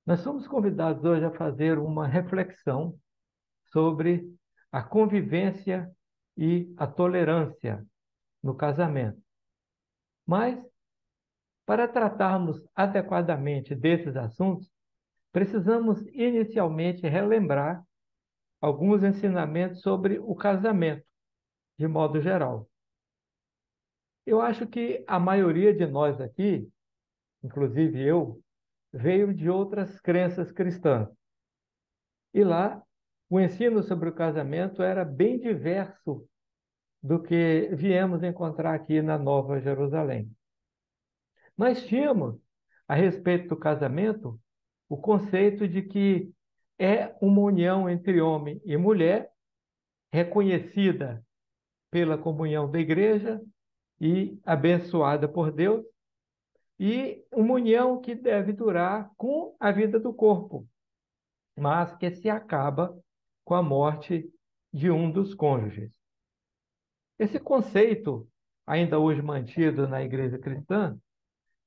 Nós somos convidados hoje a fazer uma reflexão sobre a convivência e a tolerância no casamento. Mas, para tratarmos adequadamente desses assuntos, precisamos inicialmente relembrar alguns ensinamentos sobre o casamento, de modo geral. Eu acho que a maioria de nós aqui, inclusive eu, veio de outras crenças cristãs. E lá, o ensino sobre o casamento era bem diverso do que viemos encontrar aqui na Nova Jerusalém. Nós tínhamos, a respeito do casamento, o conceito de que é uma união entre homem e mulher, reconhecida pela comunhão da igreja e abençoada por Deus, e uma união que deve durar com a vida do corpo, mas que se acaba com a morte de um dos cônjuges. Esse conceito, ainda hoje mantido na igreja cristã,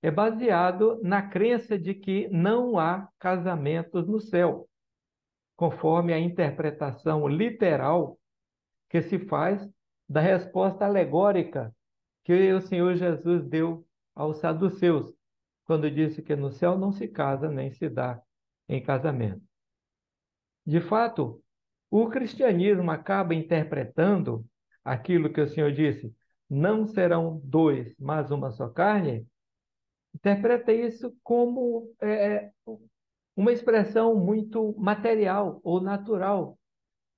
é baseado na crença de que não há casamentos no céu, conforme a interpretação literal que se faz da resposta alegórica que o Senhor Jesus deu aos saduceus, quando disse que no céu não se casa nem se dá em casamento. De fato, o cristianismo acaba interpretando aquilo que o Senhor disse, não serão dois, mas uma só carne, interpreta isso como uma expressão muito material ou natural,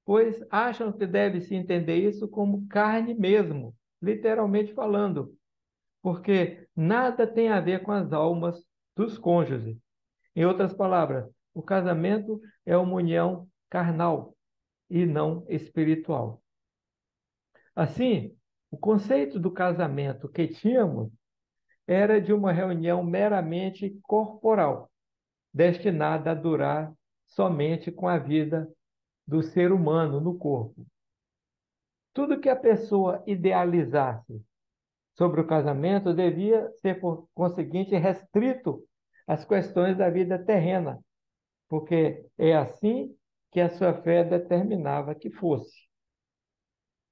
pois acham que deve se entender isso como carne mesmo, literalmente falando, porque nada tem a ver com as almas dos cônjuges. Em outras palavras, o casamento é uma união carnal e não espiritual. Assim, o conceito do casamento que tínhamos era de uma reunião meramente corporal, destinada a durar somente com a vida do ser humano no corpo. Tudo que a pessoa idealizasse sobre o casamento devia ser, por conseguinte, restrito às questões da vida terrena, porque é assim que a sua fé determinava que fosse.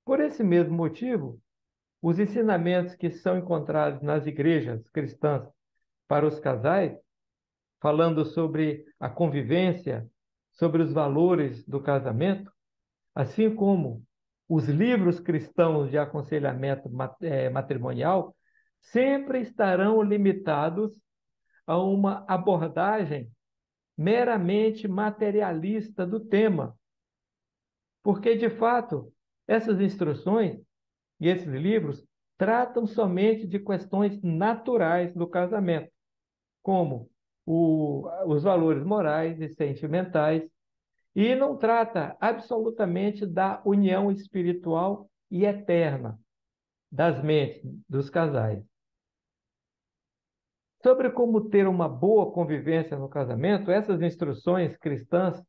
Por esse mesmo motivo, os ensinamentos que são encontrados nas igrejas cristãs para os casais, falando sobre a convivência, sobre os valores do casamento, assim como os livros cristãos de aconselhamento matrimonial, sempre estarão limitados a uma abordagem meramente materialista do tema, porque, de fato, essas instruções e esses livros tratam somente de questões naturais do casamento, como os valores morais e sentimentais, e não trata absolutamente da união espiritual e eterna das mentes dos casais. Sobre como ter uma boa convivência no casamento, essas instruções cristãs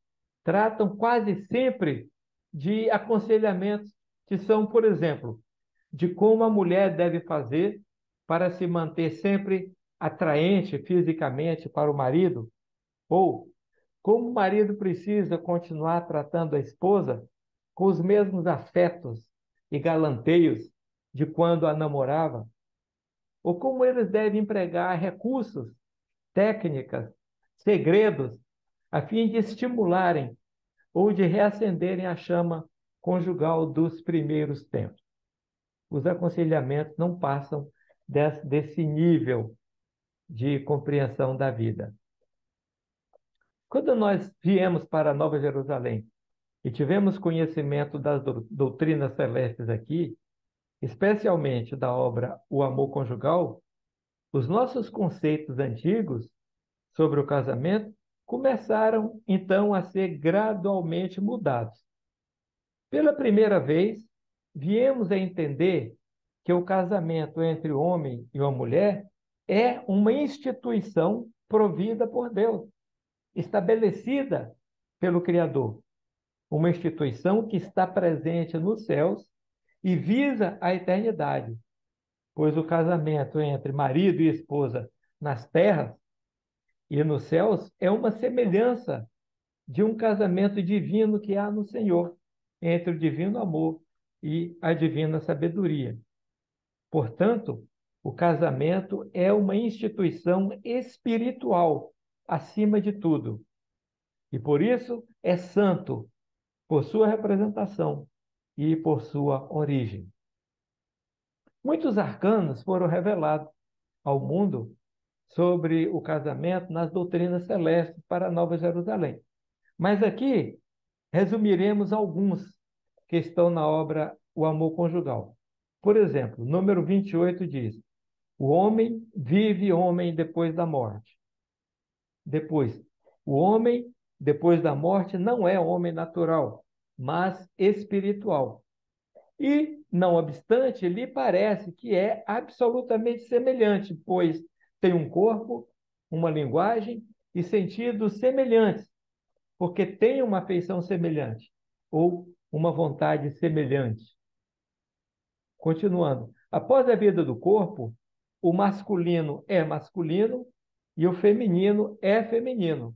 tratam quase sempre de aconselhamentos que são, por exemplo, de como a mulher deve fazer para se manter sempre atraente fisicamente para o marido, ou como o marido precisa continuar tratando a esposa com os mesmos afetos e galanteios de quando a namorava, ou como eles devem empregar recursos, técnicas, segredos, a fim de estimularem ou de reacenderem a chama conjugal dos primeiros tempos. Os aconselhamentos não passam desse nível de compreensão da vida. Quando nós viemos para Nova Jerusalém e tivemos conhecimento das doutrinas celestes aqui, especialmente da obra O Amor Conjugal, os nossos conceitos antigos sobre o casamento começaram então a ser gradualmente mudados. Pela primeira vez, viemos a entender que o casamento entre o homem e uma mulher é uma instituição provida por Deus, estabelecida pelo Criador, uma instituição que está presente nos céus e visa a eternidade, pois o casamento entre marido e esposa nas terras E nos céus é uma semelhança de um casamento divino que há no Senhor, entre o divino amor e a divina sabedoria. Portanto, o casamento é uma instituição espiritual, acima de tudo. E por isso é santo, por sua representação e por sua origem. Muitos arcanos foram revelados ao mundo sobre o casamento nas doutrinas celestes para a Nova Jerusalém. Mas aqui resumiremos alguns que estão na obra O Amor Conjugal. Por exemplo, número 28 diz: o homem vive homem depois da morte. Depois, o homem depois da morte não é homem natural, mas espiritual. E, não obstante, lhe parece que é absolutamente semelhante, pois tem um corpo, uma linguagem e sentidos semelhantes, porque tem uma afeição semelhante ou uma vontade semelhante. Continuando, após a vida do corpo, o masculino é masculino e o feminino é feminino,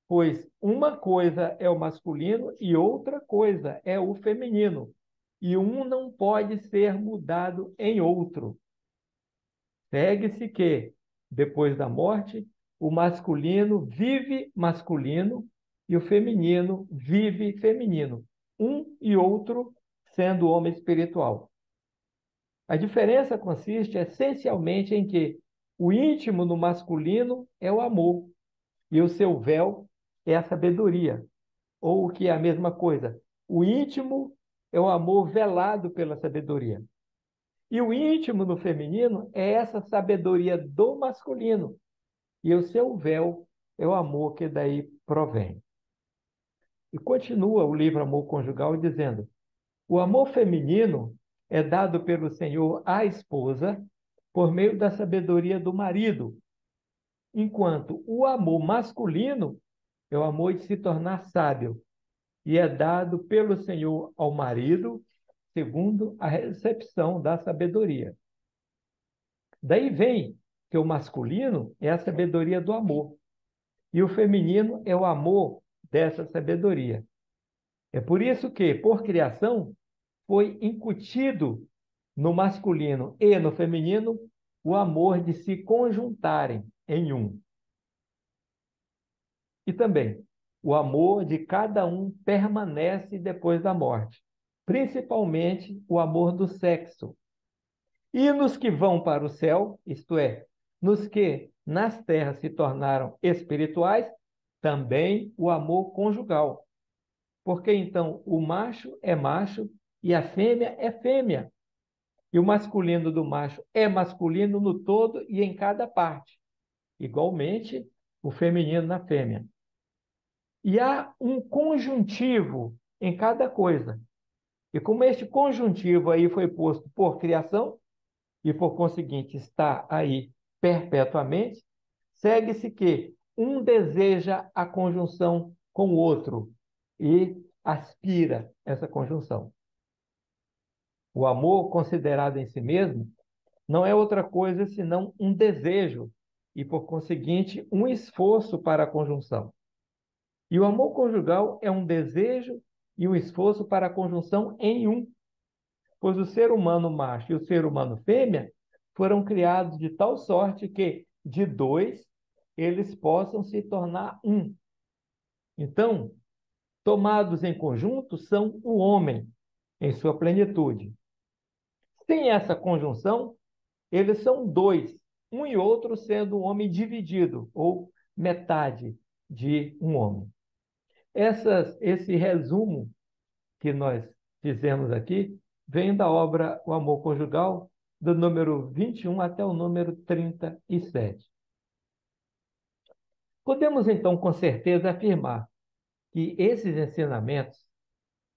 pois uma coisa é o masculino e outra coisa é o feminino, e um não pode ser mudado em outro. Segue-se que, depois da morte, o masculino vive masculino e o feminino vive feminino, um e outro sendo homem espiritual. A diferença consiste essencialmente em que o íntimo no masculino é o amor e o seu véu é a sabedoria, ou o que é a mesma coisa, o íntimo é o amor velado pela sabedoria. E o íntimo no feminino é essa sabedoria do masculino, e o seu véu é o amor que daí provém. E continua o livro Amor Conjugal dizendo: o amor feminino é dado pelo Senhor à esposa por meio da sabedoria do marido, enquanto o amor masculino é o amor de se tornar sábio e é dado pelo Senhor ao marido segundo a recepção da sabedoria. Daí vem que o masculino é a sabedoria do amor e o feminino é o amor dessa sabedoria. É por isso que, por criação, foi incutido no masculino e no feminino o amor de se conjuntarem em um. E também, o amor de cada um permanece depois da morte, principalmente o amor do sexo. E nos que vão para o céu, isto é, nos que nas terras se tornaram espirituais, também o amor conjugal. Porque então o macho é macho e a fêmea é fêmea. E o masculino do macho é masculino no todo e em cada parte. Igualmente, o feminino na fêmea. E há um conjuntivo em cada coisa. E como este conjuntivo aí foi posto por criação, e por conseguinte está aí perpetuamente, segue-se que um deseja a conjunção com o outro e aspira essa conjunção. O amor considerado em si mesmo não é outra coisa senão um desejo e, por conseguinte, um esforço para a conjunção. E o amor conjugal é um desejo e um esforço para a conjunção em um, pois o ser humano macho e o ser humano fêmea foram criados de tal sorte que, de dois, eles possam se tornar um. Então, tomados em conjunto, são o homem em sua plenitude. Sem essa conjunção, eles são dois, um e outro sendo um homem dividido, ou metade de um homem. Esse resumo que nós fizemos aqui vem da obra O Amor Conjugal, do número 21 até o número 37. Podemos, então, com certeza afirmar que esses ensinamentos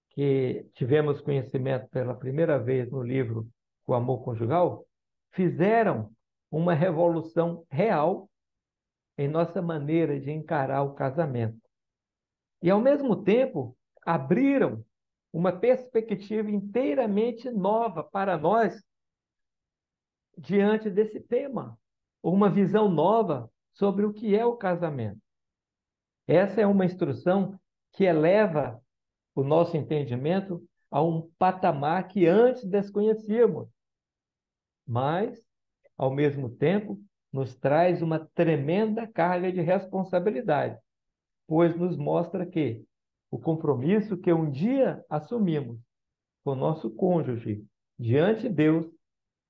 que tivemos conhecimento pela primeira vez no livro O Amor Conjugal fizeram uma revolução real em nossa maneira de encarar o casamento. E, ao mesmo tempo, abriram uma perspectiva inteiramente nova para nós diante desse tema, uma visão nova sobre o que é o casamento. Essa é uma instrução que eleva o nosso entendimento a um patamar que antes desconhecíamos, mas, ao mesmo tempo, nos traz uma tremenda carga de responsabilidade, pois nos mostra que o compromisso que um dia assumimos com o nosso cônjuge diante de Deus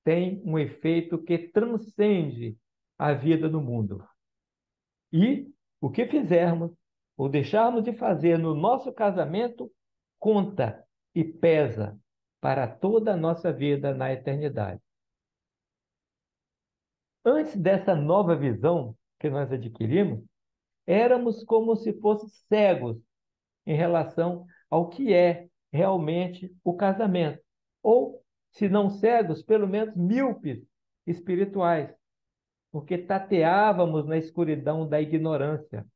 tem um efeito que transcende a vida no mundo. E o que fizermos ou deixarmos de fazer no nosso casamento conta e pesa para toda a nossa vida na eternidade. Antes dessa nova visão que nós adquirimos, éramos como se fossem cegos em relação ao que é realmente o casamento. Ou, se não cegos, pelo menos míopes espirituais, porque tateávamos na escuridão da ignorância,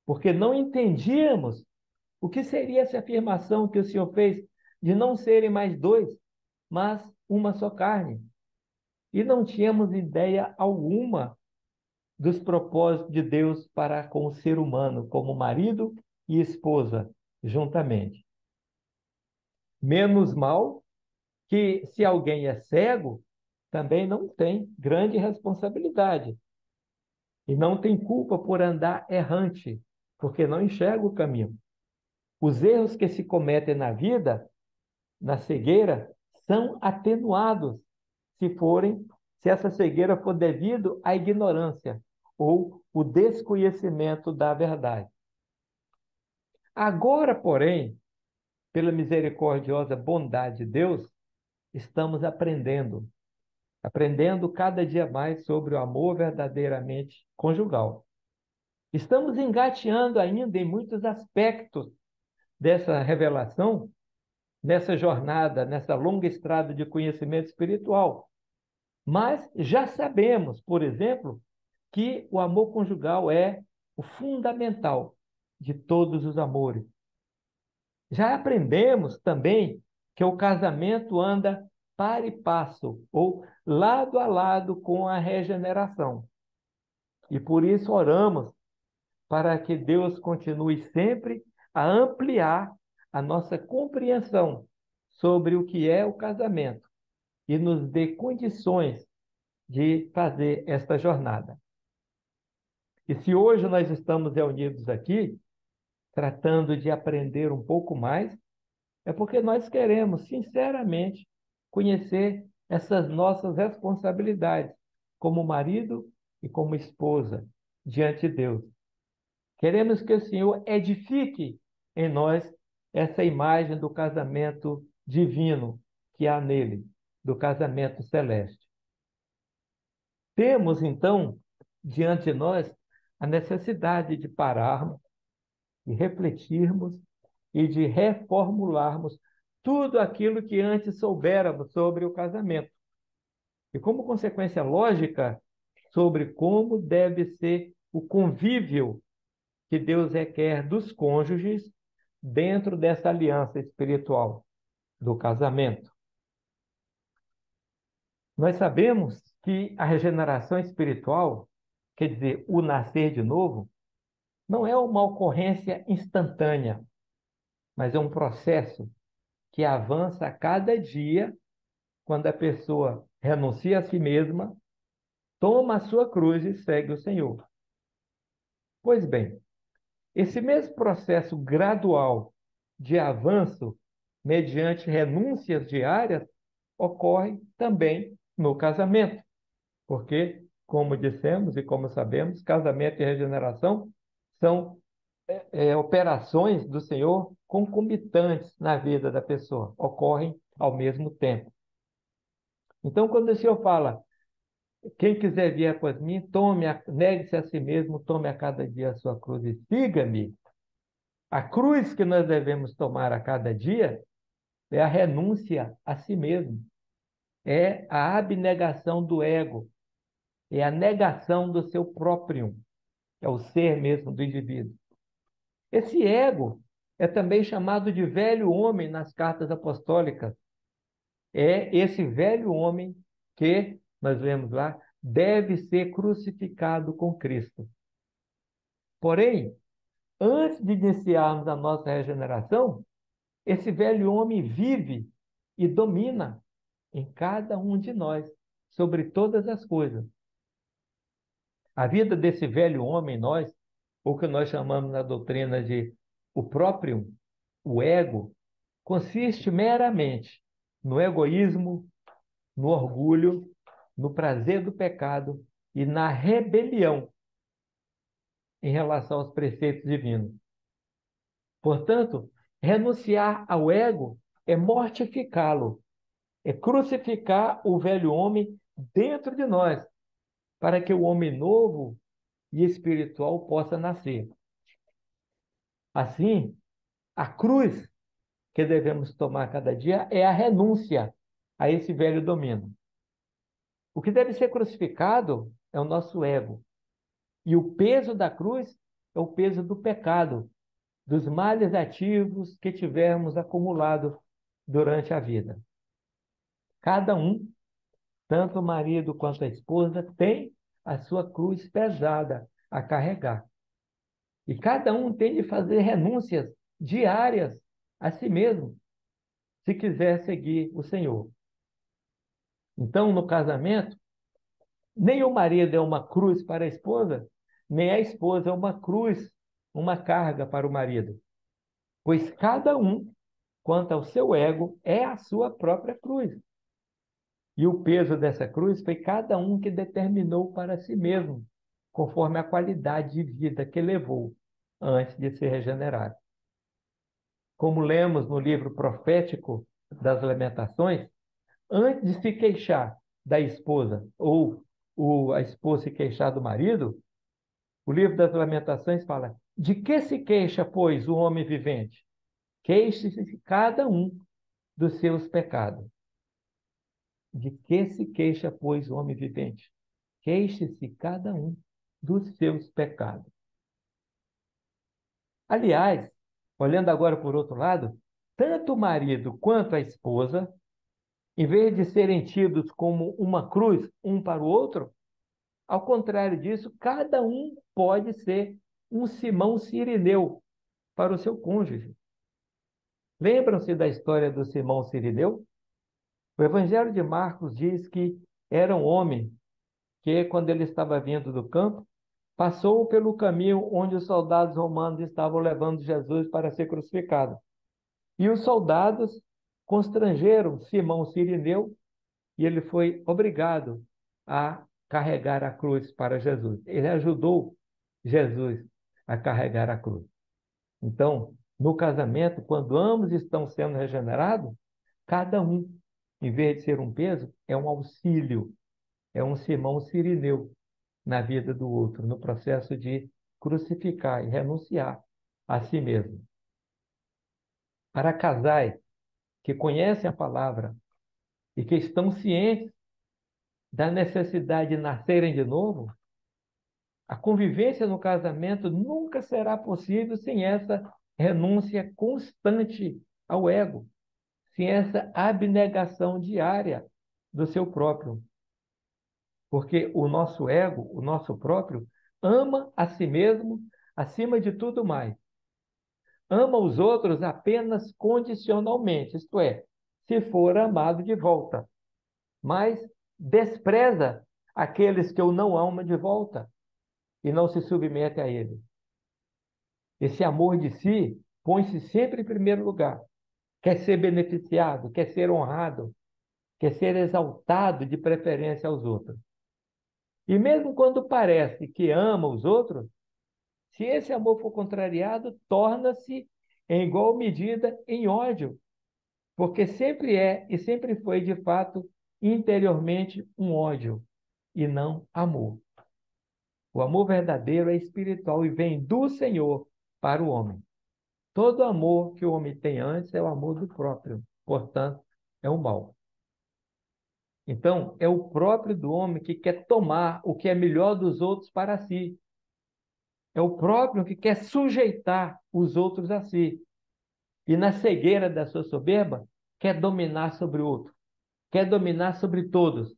porque não entendíamos o que seria essa afirmação que o Senhor fez de não serem mais dois, mas uma só carne. E não tínhamos ideia alguma dos propósitos de Deus para com o ser humano, como marido e esposa, juntamente. Menos mal que, se alguém é cego, também não tem grande responsabilidade. E não tem culpa por andar errante, porque não enxerga o caminho. Os erros que se cometem na vida, na cegueira, são atenuados se essa cegueira for devido à ignorância ou o desconhecimento da verdade. Agora, porém, pela misericordiosa bondade de Deus, estamos aprendendo cada dia mais sobre o amor verdadeiramente conjugal. Estamos engateando ainda em muitos aspectos dessa revelação, nessa jornada, nessa longa estrada de conhecimento espiritual. Mas já sabemos, por exemplo, que o amor conjugal é o fundamental de todos os amores. Já aprendemos também que o casamento anda par e passo, ou lado a lado com a regeneração. E por isso oramos para que Deus continue sempre a ampliar a nossa compreensão sobre o que é o casamento e nos dê condições de fazer esta jornada. E se hoje nós estamos reunidos aqui, tratando de aprender um pouco mais, é porque nós queremos, sinceramente, conhecer essas nossas responsabilidades como marido e como esposa diante de Deus. Queremos que o Senhor edifique em nós essa imagem do casamento divino que há nele, do casamento celeste. Temos, então, diante de nós, a necessidade de pararmos e refletirmos e de reformularmos tudo aquilo que antes soubéramos sobre o casamento. E como consequência lógica, sobre como deve ser o convívio que Deus requer dos cônjuges dentro dessa aliança espiritual do casamento. Nós sabemos que a regeneração espiritual, quer dizer, o nascer de novo, não é uma ocorrência instantânea, mas é um processo que avança a cada dia quando a pessoa renuncia a si mesma, toma a sua cruz e segue o Senhor. Pois bem, esse mesmo processo gradual de avanço mediante renúncias diárias ocorre também no casamento, porque, como dissemos e como sabemos, casamento e regeneração são operações do Senhor concomitantes na vida da pessoa, ocorrem ao mesmo tempo. Então, quando o Senhor fala, quem quiser vir após mim, negue-se a si mesmo, tome a cada dia a sua cruz e siga-me. A cruz que nós devemos tomar a cada dia é a renúncia a si mesmo, é a abnegação do ego, é a negação do seu próprio, é o ser mesmo do indivíduo. Esse ego é também chamado de velho homem nas cartas apostólicas. É esse velho homem que, nós vemos lá, deve ser crucificado com Cristo. Porém, antes de iniciarmos a nossa regeneração, esse velho homem vive e domina em cada um de nós, sobre todas as coisas. A vida desse velho homem, nós, o que nós chamamos na doutrina de o próprio, o ego, consiste meramente no egoísmo, no orgulho, no prazer do pecado e na rebelião em relação aos preceitos divinos. Portanto, renunciar ao ego é mortificá-lo, é crucificar o velho homem dentro de nós, para que o homem novo e espiritual possa nascer. Assim, a cruz que devemos tomar cada dia é a renúncia a esse velho domínio. O que deve ser crucificado é o nosso ego. E o peso da cruz é o peso do pecado, dos males ativos que tivermos acumulado durante a vida. Cada um, tanto o marido quanto a esposa, tem a sua cruz pesada a carregar. E cada um tem de fazer renúncias diárias a si mesmo, se quiser seguir o Senhor. Então, no casamento, nem o marido é uma cruz para a esposa, nem a esposa é uma cruz, uma carga para o marido. Pois cada um, quanto ao seu ego, é a sua própria cruz. E o peso dessa cruz foi cada um que determinou para si mesmo, conforme a qualidade de vida que levou antes de ser regenerado. Como lemos no livro profético das Lamentações, antes de se queixar da esposa ou a esposa se queixar do marido, o livro das Lamentações fala: de que se queixa, pois, o homem vivente? Queixe-se cada um dos seus pecados. De que se queixa, pois, o homem vivente? Queixe-se cada um dos seus pecados. Aliás, olhando agora por outro lado, tanto o marido quanto a esposa, em vez de serem tidos como uma cruz um para o outro, ao contrário disso, cada um pode ser um Simão Cirineu para o seu cônjuge. Lembram-se da história do Simão Cirineu? O Evangelho de Marcos diz que era um homem que, quando ele estava vindo do campo, passou pelo caminho onde os soldados romanos estavam levando Jesus para ser crucificado. E os soldados constrangeram Simão Cirineu e ele foi obrigado a carregar a cruz para Jesus. Ele ajudou Jesus a carregar a cruz. Então, no casamento, quando ambos estão sendo regenerados, cada um, em vez de ser um peso, é um auxílio, é um Simão Cirineu na vida do outro, no processo de crucificar e renunciar a si mesmo. Para casais que conhecem a palavra e que estão cientes da necessidade de nascerem de novo, a convivência no casamento nunca será possível sem essa renúncia constante ao ego, sem essa abnegação diária do seu próprio. Porque o nosso ego, o nosso próprio, ama a si mesmo acima de tudo mais. Ama os outros apenas condicionalmente, isto é, se for amado de volta. Mas despreza aqueles que eu não amo de volta e não se submete a ele. Esse amor de si põe-se sempre em primeiro lugar. Quer ser beneficiado, quer ser honrado, quer ser exaltado de preferência aos outros. E mesmo quando parece que ama os outros, se esse amor for contrariado, torna-se em igual medida em ódio, porque sempre é e sempre foi, de fato, interiormente um ódio e não amor. O amor verdadeiro é espiritual e vem do Senhor para o homem. Todo amor que o homem tem antes é o amor do próprio, portanto, é o mal. Então, é o próprio do homem que quer tomar o que é melhor dos outros para si. É o próprio que quer sujeitar os outros a si. E na cegueira da sua soberba, quer dominar sobre o outro, quer dominar sobre todos.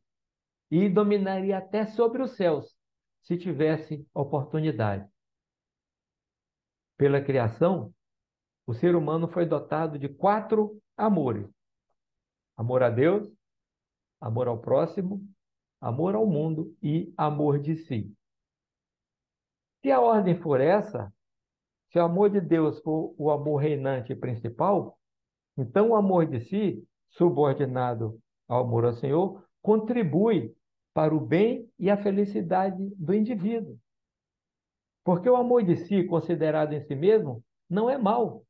e dominaria até sobre os céus, se tivesse oportunidade. Pela criação, o ser humano foi dotado de 4 amores: amor a Deus, amor ao próximo, amor ao mundo e amor de si. Se a ordem for essa, se o amor de Deus for o amor reinante e principal, então o amor de si, subordinado ao amor ao Senhor, contribui para o bem e a felicidade do indivíduo. Porque o amor de si, considerado em si mesmo, não é mau,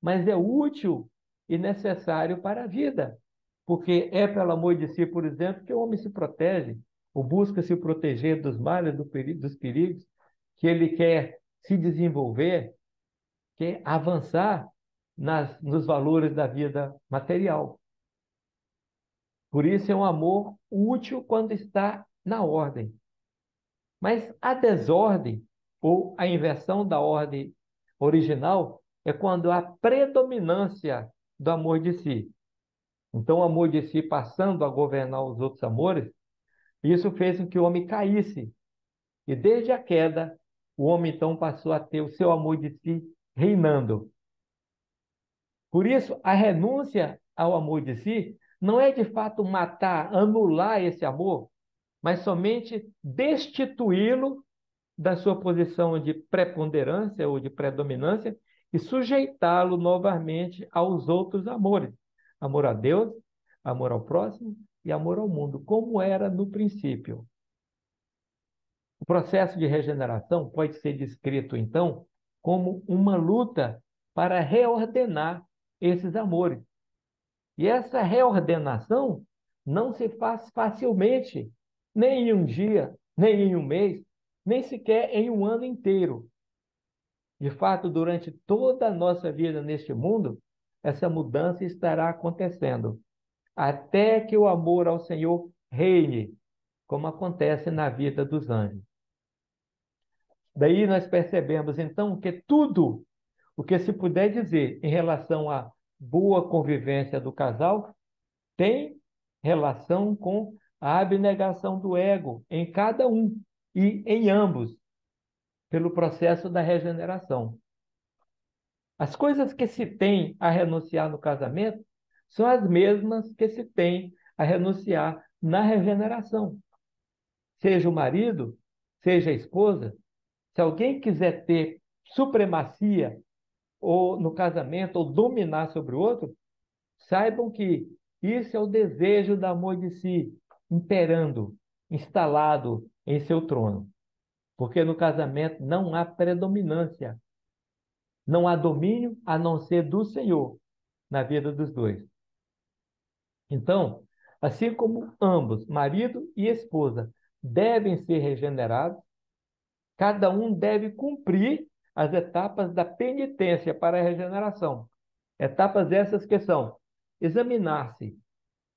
mas é útil e necessário para a vida. Porque é pelo amor de si, por exemplo, que o homem se protege, ou busca se proteger dos males, dos perigos, que ele quer se desenvolver, quer avançar nos valores da vida material. Por isso é um amor útil quando está na ordem. Mas a desordem, ou a inversão da ordem original, é quando há predominância do amor de si. Então, o amor de si passando a governar os outros amores, isso fez com que o homem caísse. E desde a queda, o homem então passou a ter o seu amor de si reinando. Por isso, a renúncia ao amor de si não é de fato matar, anular esse amor, mas somente destituí-lo da sua posição de preponderância ou de predominância e sujeitá-lo novamente aos outros amores: amor a Deus, amor ao próximo e amor ao mundo, como era no princípio. O processo de regeneração pode ser descrito, então, como uma luta para reordenar esses amores. E essa reordenação não se faz facilmente, nem em um dia, nem em um mês, nem sequer em um ano inteiro. De fato, durante toda a nossa vida neste mundo, essa mudança estará acontecendo, até que o amor ao Senhor reine, como acontece na vida dos anjos. Daí nós percebemos, então, que tudo o que se puder dizer em relação à boa convivência do casal tem relação com a abnegação do ego em cada um e em ambos, pelo processo da regeneração. As coisas que se tem a renunciar no casamento são as mesmas que se tem a renunciar na regeneração. Seja o marido, seja a esposa, se alguém quiser ter supremacia ou no casamento ou dominar sobre o outro, saibam que isso é o desejo do amor de si imperando, instalado em seu trono. Porque no casamento não há predominância, não há domínio a não ser do Senhor na vida dos dois. Então, assim como ambos, marido e esposa, devem ser regenerados, cada um deve cumprir as etapas da penitência para a regeneração. Etapas essas que são examinar-se,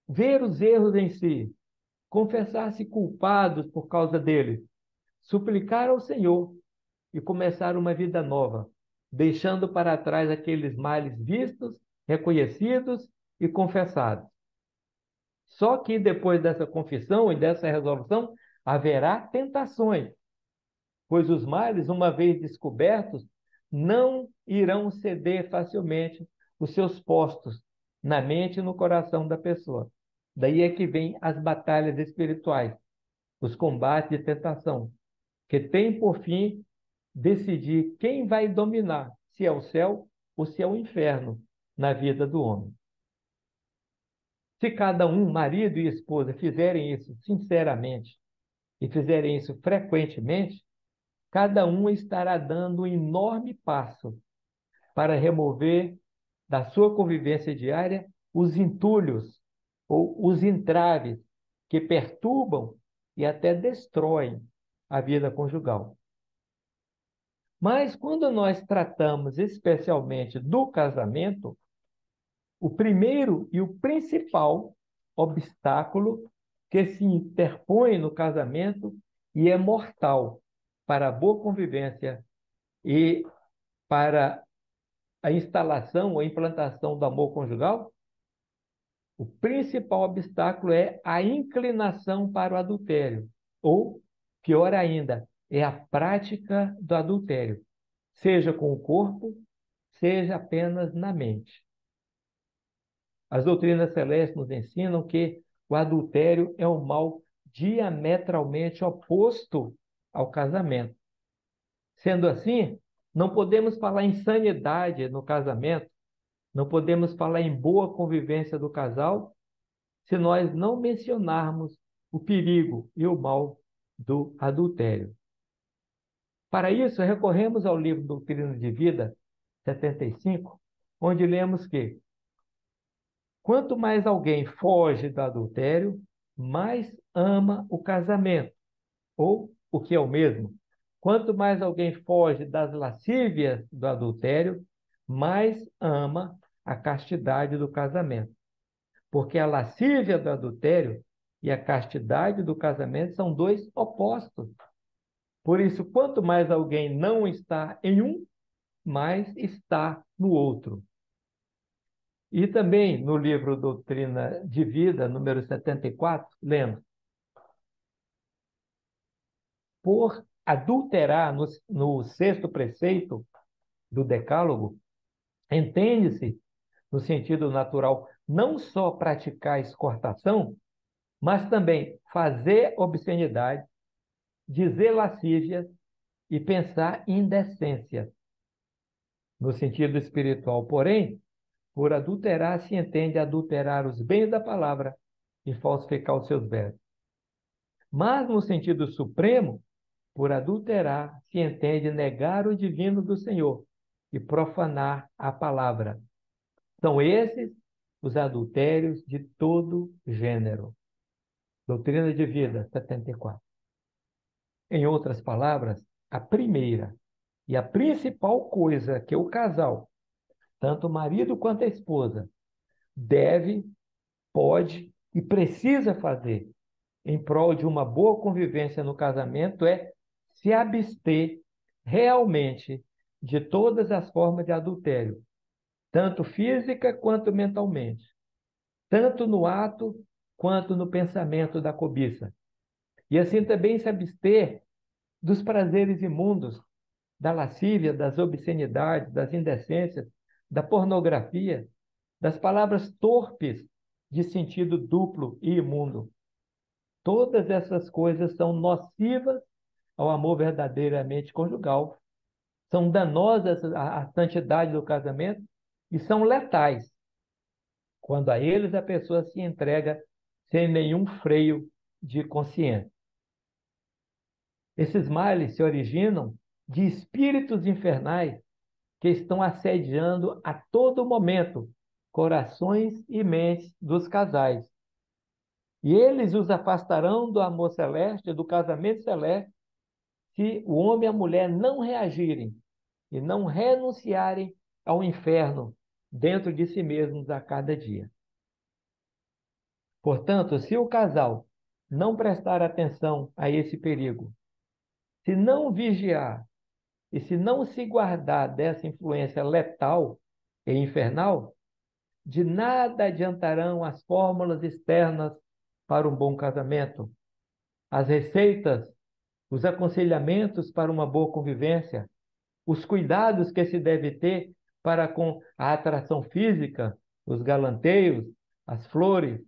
ver os erros em si, confessar-se culpados por causa deles, suplicar ao Senhor e começar uma vida nova, deixando para trás aqueles males vistos, reconhecidos e confessados. Só que depois dessa confissão e dessa resolução, haverá tentações, pois os males, uma vez descobertos, não irão ceder facilmente os seus postos na mente e no coração da pessoa. Daí é que vem as batalhas espirituais, os combates de tentação, que tem por fim decidir quem vai dominar, se é o céu ou se é o inferno na vida do homem. Se cada um, marido e esposa, fizerem isso sinceramente e fizerem isso frequentemente, cada um estará dando um enorme passo para remover da sua convivência diária os entulhos ou os entraves que perturbam e até destroem a vida conjugal. Mas quando nós tratamos especialmente do casamento, o primeiro e o principal obstáculo que se interpõe no casamento e é mortal para a boa convivência e para a instalação ou implantação do amor conjugal, O principal obstáculo é a inclinação para o adultério, ou, pior ainda, é a prática do adultério, seja com o corpo, seja apenas na mente. As doutrinas celestes nos ensinam que o adultério é um mal diametralmente oposto ao casamento. Sendo assim, não podemos falar em sanidade no casamento, não podemos falar em boa convivência do casal, se nós não mencionarmos o perigo e o mal do adultério. Para isso, recorremos ao livro Doutrina de Vida, 75, onde lemos que quanto mais alguém foge do adultério, mais ama o casamento. Ou, o que é o mesmo, quanto mais alguém foge das lascívias do adultério, mais ama a castidade do casamento. Porque a lascívia do adultério e a castidade do casamento são dois opostos. Por isso, quanto mais alguém não está em um, mais está no outro. E também no livro Doutrina de Vida, número 74, lemos: por adulterar no sexto preceito do Decálogo, entende-se, no sentido natural, não só praticar exortação, mas também fazer obscenidade, dizer lascívias e pensar indecência. No sentido espiritual, porém, por adulterar se entende adulterar os bens da palavra e falsificar os seus versos. Mas no sentido supremo, por adulterar se entende negar o divino do Senhor e profanar a palavra. São esses os adultérios de todo gênero. Doutrina de Vida, 74. Em outras palavras, a primeira e a principal coisa que o casal, tanto o marido quanto a esposa, deve, pode e precisa fazer em prol de uma boa convivência no casamento é se abster realmente de todas as formas de adultério, tanto física quanto mentalmente, tanto no ato quanto no pensamento da cobiça. E assim também se abster dos prazeres imundos, da lascívia, das obscenidades, das indecências, da pornografia, das palavras torpes de sentido duplo e imundo. Todas essas coisas são nocivas ao amor verdadeiramente conjugal, são danosas à santidade do casamento e são letais quando a eles a pessoa se entrega sem nenhum freio de consciência. Esses males se originam de espíritos infernais que estão assediando a todo momento corações e mentes dos casais. E eles os afastarão do amor celeste, do casamento celeste, se o homem e a mulher não reagirem e não renunciarem ao inferno dentro de si mesmos a cada dia. Portanto, se o casal não prestar atenção a esse perigo, se não vigiar e se não se guardar dessa influência letal e infernal, de nada adiantarão as fórmulas externas para um bom casamento, as receitas, os aconselhamentos para uma boa convivência, os cuidados que se deve ter para com a atração física, os galanteios, as flores,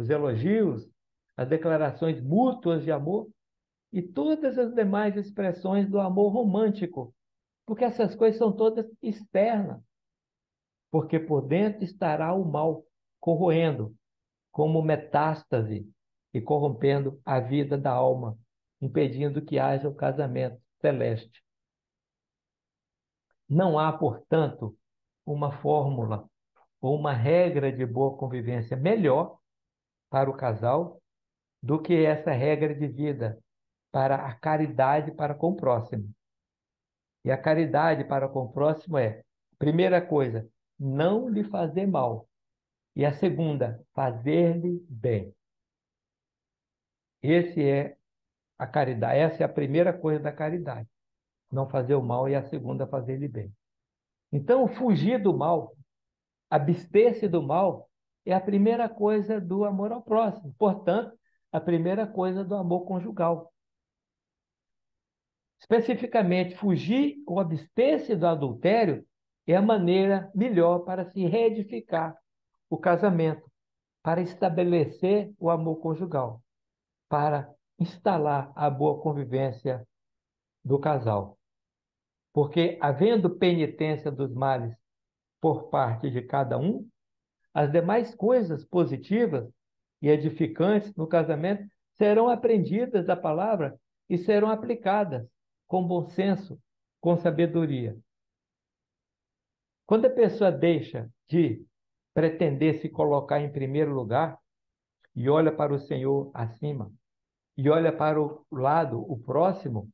os elogios, as declarações mútuas de amor e todas as demais expressões do amor romântico, porque essas coisas são todas externas, porque por dentro estará o mal corroendo como metástase e corrompendo a vida da alma, impedindo que haja o casamento celeste. Não há, portanto, uma fórmula ou uma regra de boa convivência melhor para o casal do que essa regra de vida para a caridade para com o próximo. E a caridade para com o próximo é, primeira coisa, não lhe fazer mal. E a segunda, fazer-lhe bem. Esse é a caridade. Essa é a primeira coisa da caridade. Não fazer o mal e a segunda, fazer-lhe bem. Então, fugir do mal, abster-se do mal, é a primeira coisa do amor ao próximo. Portanto, a primeira coisa do amor conjugal. Especificamente, fugir ou abster-se do adultério é a maneira melhor para se reedificar o casamento, para estabelecer o amor conjugal, para instalar a boa convivência do casal. Porque, havendo penitência dos males por parte de cada um, as demais coisas positivas e edificantes no casamento serão aprendidas da palavra e serão aplicadas com bom senso, com sabedoria. Quando a pessoa deixa de pretender se colocar em primeiro lugar e olha para o Senhor acima, e olha para o lado, o próximo,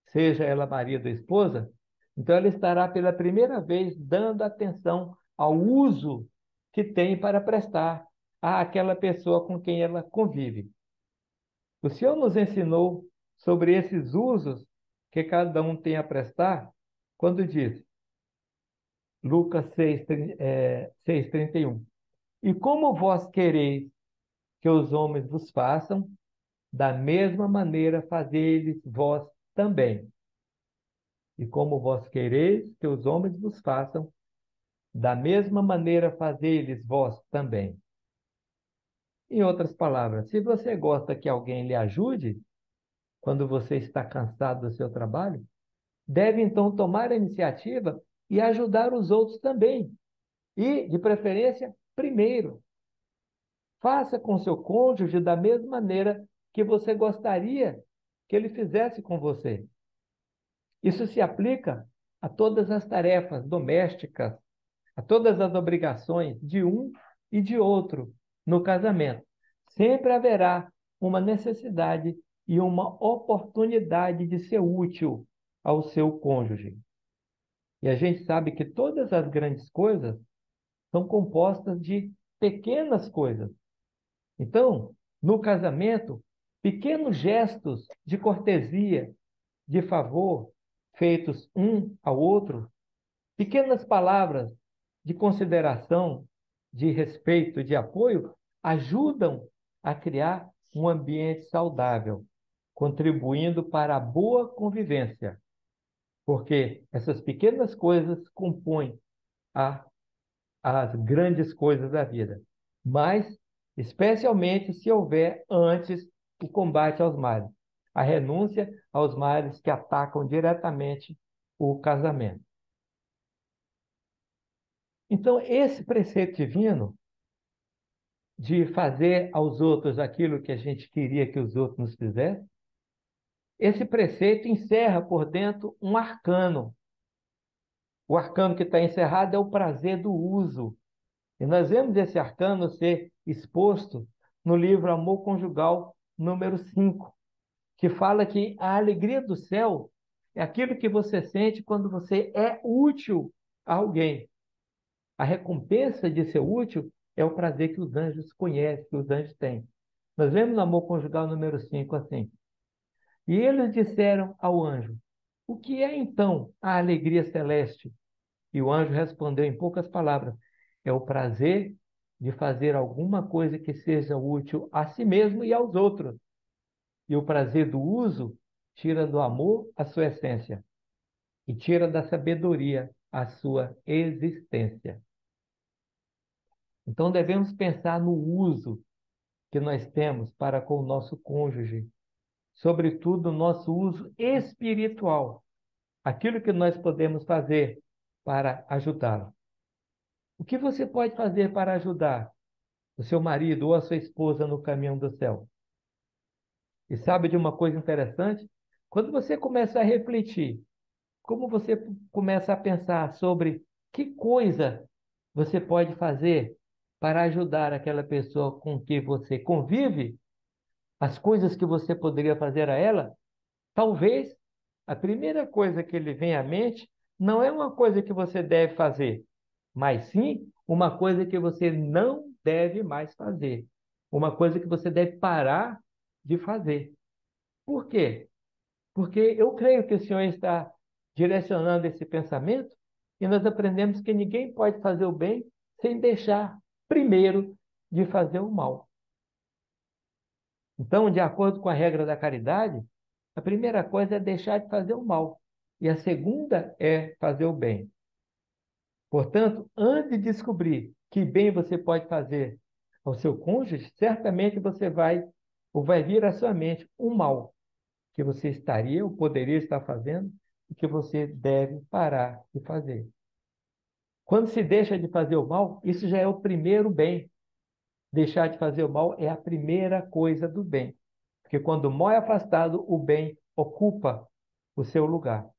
seja ela marido ou esposa, então ela estará pela primeira vez dando atenção ao uso que tem para prestar àquela pessoa com quem ela convive. O Senhor nos ensinou sobre esses usos que cada um tem a prestar quando diz, Lucas 6:31, e como vós quereis que os homens vos façam, da mesma maneira fazei-lhes vós também. E como vós quereis que os homens vos façam, da mesma maneira fazei-lhes vós também. Em outras palavras, se você gosta que alguém lhe ajude, quando você está cansado do seu trabalho, deve então tomar a iniciativa e ajudar os outros também. E, de preferência, primeiro. Faça com seu cônjuge da mesma maneira que você gostaria que ele fizesse com você. Isso se aplica a todas as tarefas domésticas, a todas as obrigações de um e de outro no casamento. Sempre haverá uma necessidade e uma oportunidade de ser útil ao seu cônjuge. E a gente sabe que todas as grandes coisas são compostas de pequenas coisas. Então, no casamento, pequenos gestos de cortesia, de favor, feitos um ao outro, pequenas palavras de consideração, de respeito, de apoio, ajudam a criar um ambiente saudável, contribuindo para a boa convivência, porque essas pequenas coisas compõem a, as grandes coisas da vida. Mas, especialmente se houver antes o combate aos males, a renúncia aos males que atacam diretamente o casamento. Então, esse preceito divino de fazer aos outros aquilo que a gente queria que os outros nos fizessem, esse preceito encerra por dentro um arcano. O arcano que está encerrado é o prazer do uso. E nós vemos esse arcano ser exposto no livro Amor Conjugal, número 5, que fala que a alegria do céu é aquilo que você sente quando você é útil a alguém. A recompensa de ser útil é o prazer que os anjos conhecem, que os anjos têm. Nós vemos no Amor Conjugal número 5 assim. E eles disseram ao anjo, o que é então a alegria celeste? E o anjo respondeu em poucas palavras, é o prazer de fazer alguma coisa que seja útil a si mesmo e aos outros. E o prazer do uso tira do amor a sua essência e tira da sabedoria a sua existência. Então devemos pensar no uso que nós temos para com o nosso cônjuge, sobretudo o nosso uso espiritual, aquilo que nós podemos fazer para ajudá-lo. O que você pode fazer para ajudar o seu marido ou a sua esposa no caminho do céu? E sabe de uma coisa interessante? Quando você começa a refletir, como você começa a pensar sobre que coisa você pode fazer para ajudar aquela pessoa com que você convive, as coisas que você poderia fazer a ela, talvez a primeira coisa que lhe vem à mente não é uma coisa que você deve fazer, mas sim uma coisa que você não deve mais fazer. Uma coisa que você deve parar de fazer. Por quê? Porque eu creio que o Senhor está direcionando esse pensamento e nós aprendemos que ninguém pode fazer o bem sem deixar primeiro de fazer o mal. Então, de acordo com a regra da caridade, a primeira coisa é deixar de fazer o mal. E a segunda é fazer o bem. Portanto, antes de descobrir que bem você pode fazer ao seu cônjuge, certamente você vai, ou vai vir à sua mente o mal que você estaria ou poderia estar fazendo e que você deve parar de fazer. Quando se deixa de fazer o mal, isso já é o primeiro bem. Deixar de fazer o mal é a primeira coisa do bem. Porque quando o mal é afastado, o bem ocupa o seu lugar.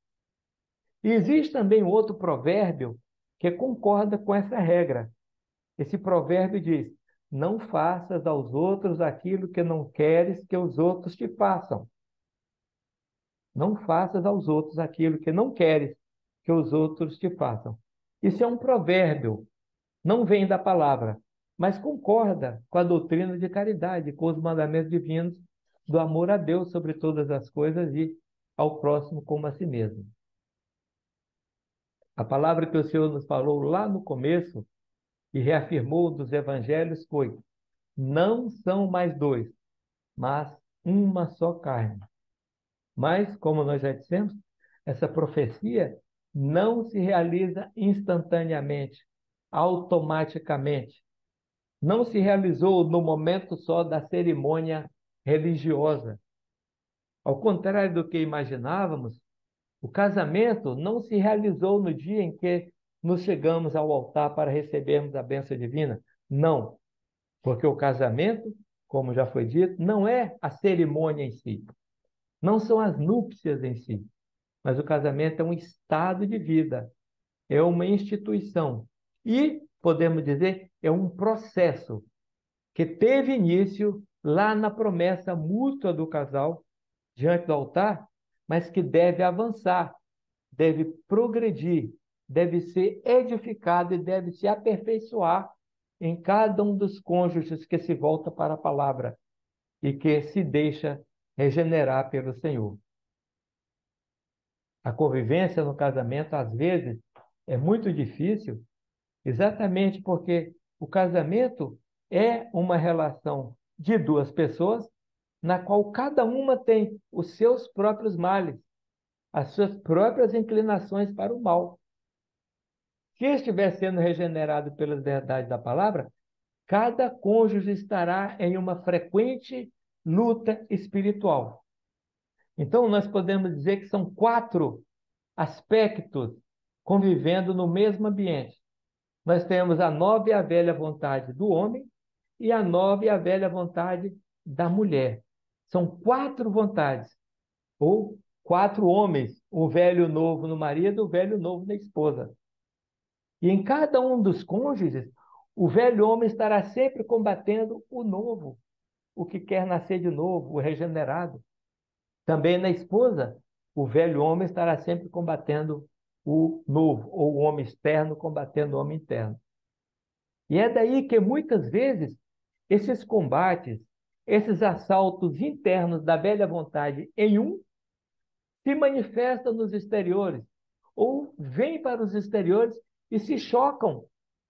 E existe também um outro provérbio que concorda com essa regra. Esse provérbio diz: não faças aos outros aquilo que não queres que os outros te façam. Não faças aos outros aquilo que não queres que os outros te façam. Isso é um provérbio, não vem da palavra, mas concorda com a doutrina de caridade, com os mandamentos divinos do amor a Deus sobre todas as coisas e ao próximo como a si mesmo. A palavra que o Senhor nos falou lá no começo e reafirmou dos evangelhos foi: não são mais dois, mas uma só carne. Mas, como nós já dissemos, essa profecia não se realiza instantaneamente, automaticamente. Não se realizou no momento só da cerimônia religiosa. Ao contrário do que imaginávamos, o casamento não se realizou no dia em que nos chegamos ao altar para recebermos a bênção divina. Não, porque o casamento, como já foi dito, não é a cerimônia em si, não são as núpcias em si, mas o casamento é um estado de vida, é uma instituição e, podemos dizer, é um processo que teve início lá na promessa mútua do casal diante do altar, mas que deve avançar, deve progredir, deve ser edificado e deve se aperfeiçoar em cada um dos cônjuges que se volta para a palavra e que se deixa regenerar pelo Senhor. A convivência no casamento, às vezes, é muito difícil, exatamente porque o casamento é uma relação de duas pessoas, na qual cada uma tem os seus próprios males, as suas próprias inclinações para o mal. Se estiver sendo regenerado pelas verdades da palavra, cada cônjuge estará em uma frequente luta espiritual. Então, nós podemos dizer que são 4 aspectos convivendo no mesmo ambiente. Nós temos a nova e a velha vontade do homem e a nova e a velha vontade da mulher. São 4 vontades, ou 4 homens, o velho e o novo no marido, o velho e o novo na esposa. E em cada um dos cônjuges, o velho homem estará sempre combatendo o novo, o que quer nascer de novo, o regenerado. Também na esposa, o velho homem estará sempre combatendo o novo, ou o homem externo combatendo o homem interno. E é daí que muitas vezes esses combates, esses assaltos internos da velha vontade em um, se manifestam nos exteriores, ou vêm para os exteriores e se chocam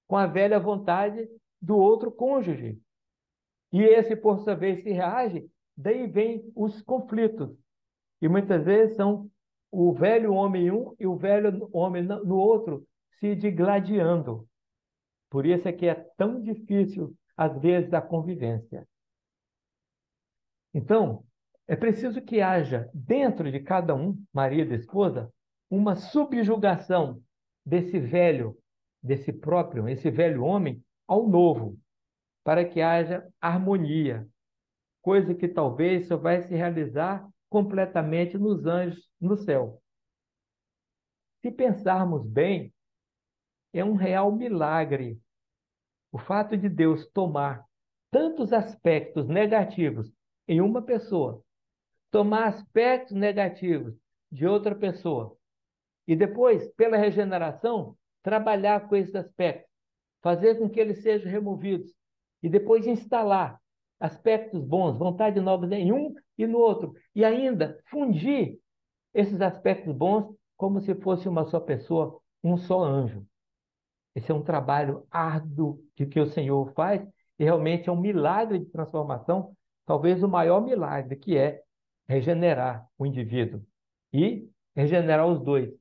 com a velha vontade do outro cônjuge. E esse, por sua vez, se reage, daí vêm os conflitos. E muitas vezes são o velho homem em um e o velho homem no outro se digladiando. Por isso é que é tão difícil, às vezes, a convivência. Então, é preciso que haja, dentro de cada um, marido e esposa, uma subjugação desse velho, desse próprio, esse velho homem, ao novo, para que haja harmonia, coisa que talvez só vai se realizar completamente nos anjos, no céu. Se pensarmos bem, é um real milagre o fato de Deus tomar tantos aspectos negativos em uma pessoa, tomar aspectos negativos de outra pessoa e depois, pela regeneração, trabalhar com esses aspectos, fazer com que eles sejam removidos e depois instalar aspectos bons, vontade nova em um e no outro, e ainda fundir esses aspectos bons como se fosse uma só pessoa, um só anjo. Esse é um trabalho árduo que o Senhor faz e realmente é um milagre de transformação, talvez o maior milagre, que é regenerar o indivíduo e regenerar os dois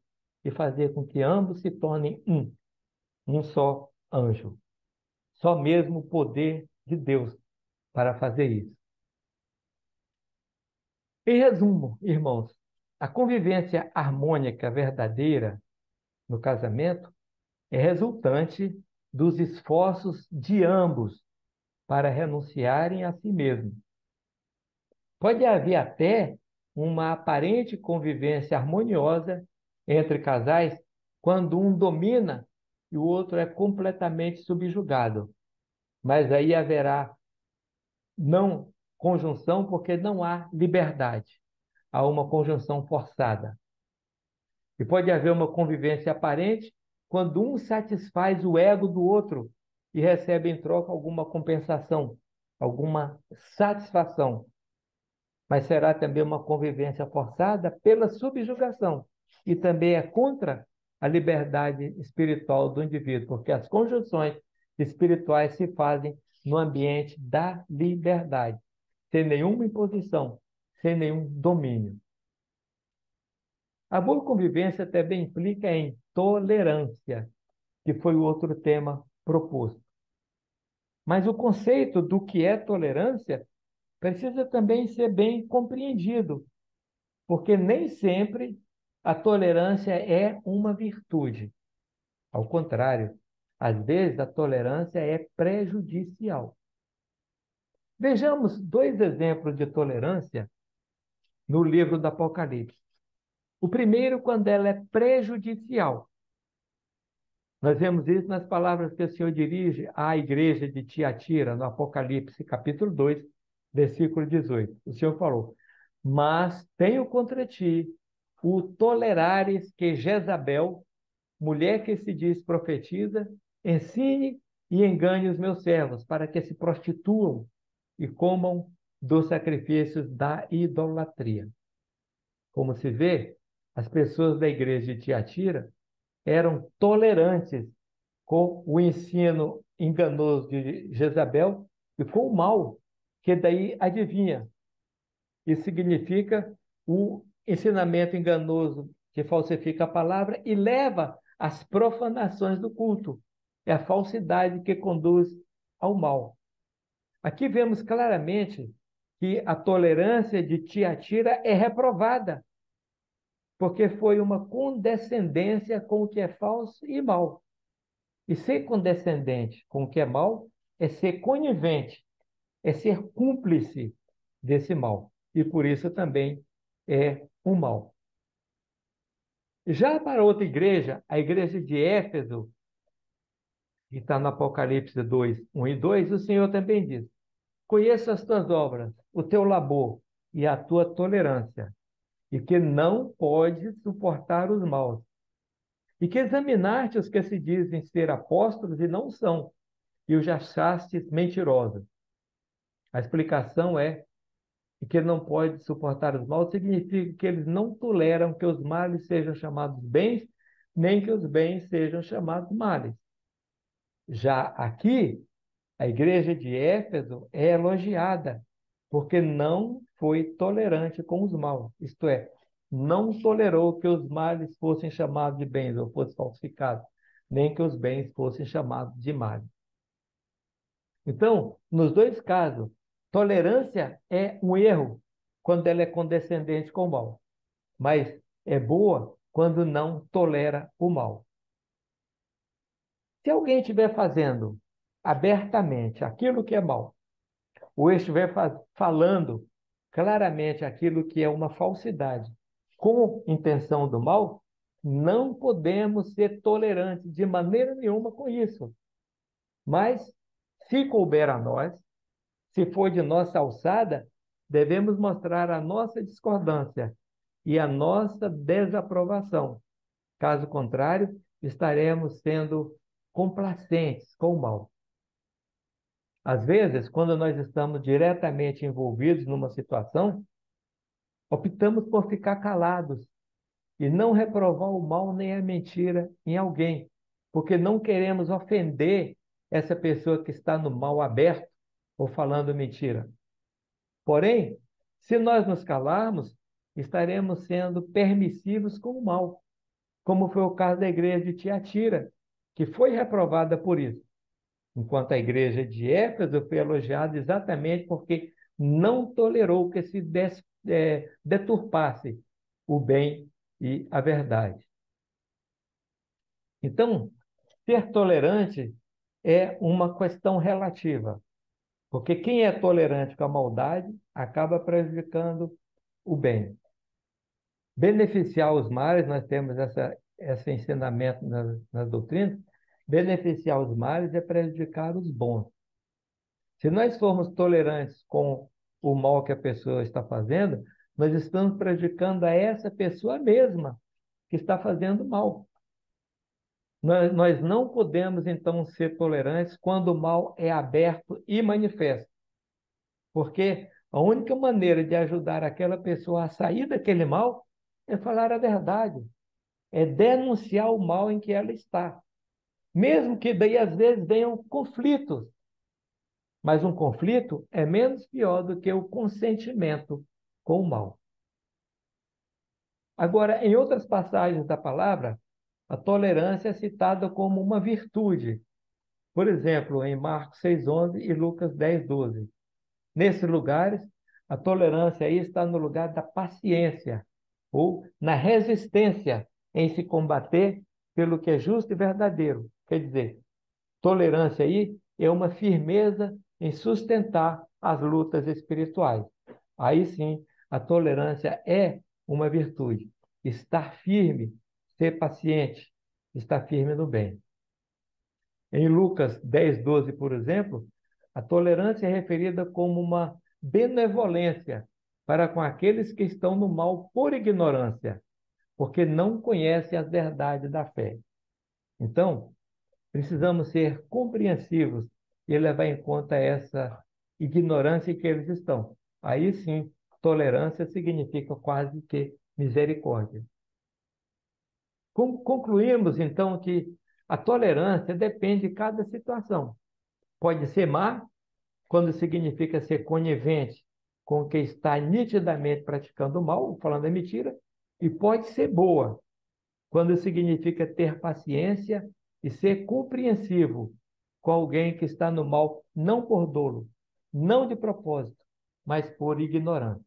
e fazer com que ambos se tornem um só anjo. Só mesmo o poder de Deus para fazer isso. Em resumo, irmãos, a convivência harmônica verdadeira no casamento é resultante dos esforços de ambos para renunciarem a si mesmos. Pode haver até uma aparente convivência harmoniosa entre casais quando um domina e o outro é completamente subjugado. Mas aí haverá não conjunção porque não há liberdade. Há uma conjunção forçada. E pode haver uma convivência aparente quando um satisfaz o ego do outro e recebe em troca alguma compensação, alguma satisfação. Mas será também uma convivência forçada pela subjugação e também é contra a liberdade espiritual do indivíduo, porque as conjunções espirituais se fazem no ambiente da liberdade, sem nenhuma imposição, sem nenhum domínio. A boa convivência também implica em tolerância, que foi o outro tema proposto. Mas o conceito do que é tolerância precisa também ser bem compreendido, porque nem sempre a tolerância é uma virtude. Ao contrário, às vezes a tolerância é prejudicial. Vejamos dois exemplos de tolerância no livro do Apocalipse. O primeiro, quando ela é prejudicial. Nós vemos isso nas palavras que o Senhor dirige à igreja de Tiatira, no Apocalipse, capítulo 2, versículo 18. O Senhor falou: mas tenho contra ti o tolerares que Jezabel, mulher que se diz profetiza, ensine e engane os meus servos, para que se prostituam e comam dos sacrifícios da idolatria. Como se vê, as pessoas da igreja de Tiatira eram tolerantes com o ensino enganoso de Jezabel e com o mal, que daí adivinha. Isso significa o ensinamento enganoso que falsifica a palavra e leva às profanações do culto. É a falsidade que conduz ao mal. Aqui vemos claramente que a tolerância de Tiatira é reprovada, porque foi uma condescendência com o que é falso e mal. E ser condescendente com o que é mal é ser conivente, é ser cúmplice desse mal. E por isso também é um mal. Já para outra igreja, a igreja de Éfeso, que está no Apocalipse 2, 1 e 2, o Senhor também diz: conheço as tuas obras, o teu labor e a tua tolerância, e que não podes suportar os maus, e que examinaste os que se dizem ser apóstolos e não são, e os achastes mentirosos. A explicação é que ele não pode suportar os maus, significa que eles não toleram que os males sejam chamados bens, nem que os bens sejam chamados males. Já aqui, a igreja de Éfeso é elogiada, porque não foi tolerante com os maus, isto é, não tolerou que os males fossem chamados de bens ou fossem falsificados, nem que os bens fossem chamados de males. Então, nos dois casos, tolerância é um erro quando ela é condescendente com o mal, mas é boa quando não tolera o mal. Se alguém estiver fazendo abertamente aquilo que é mal, ou estiver falando claramente aquilo que é uma falsidade, com intenção do mal, não podemos ser tolerantes de maneira nenhuma com isso. Mas, se couber a nós, se for de nossa alçada, devemos mostrar a nossa discordância e a nossa desaprovação. Caso contrário, estaremos sendo complacentes com o mal. Às vezes, quando nós estamos diretamente envolvidos numa situação, optamos por ficar calados e não reprovar o mal nem a mentira em alguém, porque não queremos ofender essa pessoa que está no mal aberto ou falando mentira. Porém, se nós nos calarmos, estaremos sendo permissivos com o mal, como foi o caso da igreja de Tiatira, que foi reprovada por isso, enquanto a igreja de Éfeso foi elogiada exatamente porque não tolerou que se deturpasse o bem e a verdade. Então, ser tolerante é uma questão relativa, porque quem é tolerante com a maldade acaba prejudicando o bem. Beneficiar os males, nós temos esse ensinamento nas doutrinas, beneficiar os males é prejudicar os bons. Se nós formos tolerantes com o mal que a pessoa está fazendo, nós estamos prejudicando a essa pessoa mesma que está fazendo mal. Nós não podemos, então, ser tolerantes quando o mal é aberto e manifesto, porque a única maneira de ajudar aquela pessoa a sair daquele mal é falar a verdade, é denunciar o mal em que ela está. Mesmo que daí, às vezes, venham conflitos, mas um conflito é menos pior do que o consentimento com o mal. Agora, em outras passagens da palavra, a tolerância é citada como uma virtude. Por exemplo, em Marcos 6,11 e Lucas 10,12. Nesses lugares, a tolerância aí está no lugar da paciência, ou na resistência em se combater pelo que é justo e verdadeiro. Quer dizer, tolerância aí é uma firmeza em sustentar as lutas espirituais. Aí sim, a tolerância é uma virtude. Estar firme, ser paciente, estar firme no bem. Em Lucas 10,12, por exemplo, a tolerância é referida como uma benevolência para com aqueles que estão no mal por ignorância, porque não conhecem as verdades da fé. Então, precisamos ser compreensivos e levar em conta essa ignorância em que eles estão. Aí sim, tolerância significa quase que misericórdia. Concluímos, então, que a tolerância depende de cada situação. Pode ser má, quando significa ser conivente com quem está nitidamente praticando o mal, falando a mentira, e pode ser boa, quando significa ter paciência e ser compreensivo com alguém que está no mal, não por dolo, não de propósito, mas por ignorância.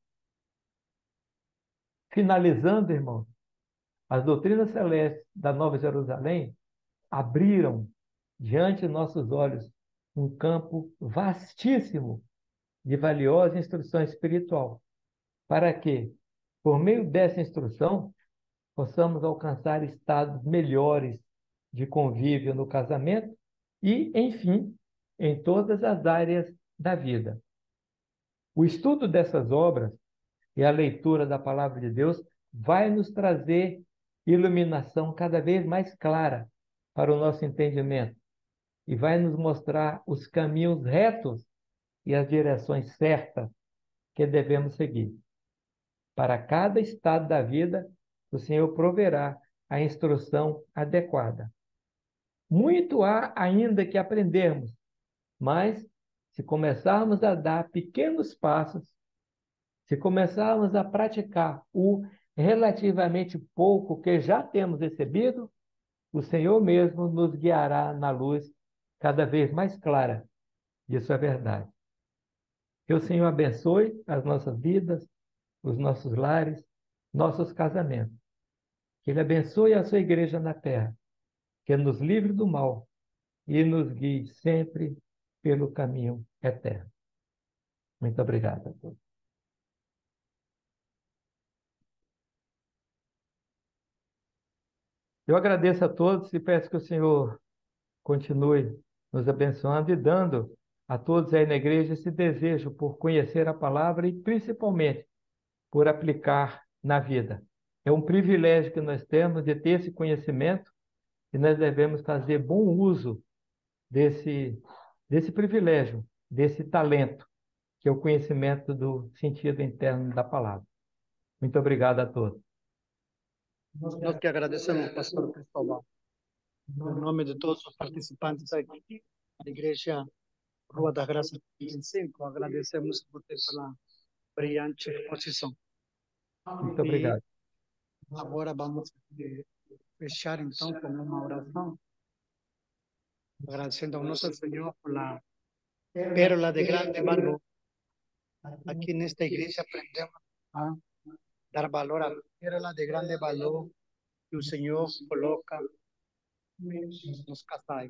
Finalizando, irmão, as doutrinas celestes da Nova Jerusalém abriram diante de nossos olhos um campo vastíssimo de valiosa instrução espiritual, para que, por meio dessa instrução, possamos alcançar estados melhores de convívio no casamento e, enfim, em todas as áreas da vida. O estudo dessas obras e a leitura da palavra de Deus vai nos trazer iluminação cada vez mais clara para o nosso entendimento e vai nos mostrar os caminhos retos e as direções certas que devemos seguir. Para cada estado da vida, o Senhor proverá a instrução adequada. Muito há ainda que aprendermos, mas se começarmos a dar pequenos passos, se começarmos a praticar o relativamente pouco que já temos recebido, o Senhor mesmo nos guiará na luz cada vez mais clara. Isso é verdade. Que o Senhor abençoe as nossas vidas, os nossos lares, nossos casamentos. Que Ele abençoe a sua igreja na terra, que nos livre do mal e nos guie sempre pelo caminho eterno. Muito obrigado a todos. Eu agradeço a todos e peço que o Senhor continue nos abençoando e dando a todos aí na igreja esse desejo por conhecer a palavra e principalmente por aplicar na vida. É um privilégio que nós temos de ter esse conhecimento e nós devemos fazer bom uso desse privilégio, desse talento, que é o conhecimento do sentido interno da palavra. Muito obrigado a todos. Nós que agradecemos, pastor Cristóvão. Em nome de todos os participantes aqui, a Igreja Rua da Graça 25, agradecemos a você pela brilhante exposição. Muito E obrigado. agora vamos fechar então com uma oração, agradecendo ao nosso Senhor pela pérola de grande valor. Aqui nesta igreja aprendemos a dar valor à pérola de grande valor que o Senhor coloca nos casais.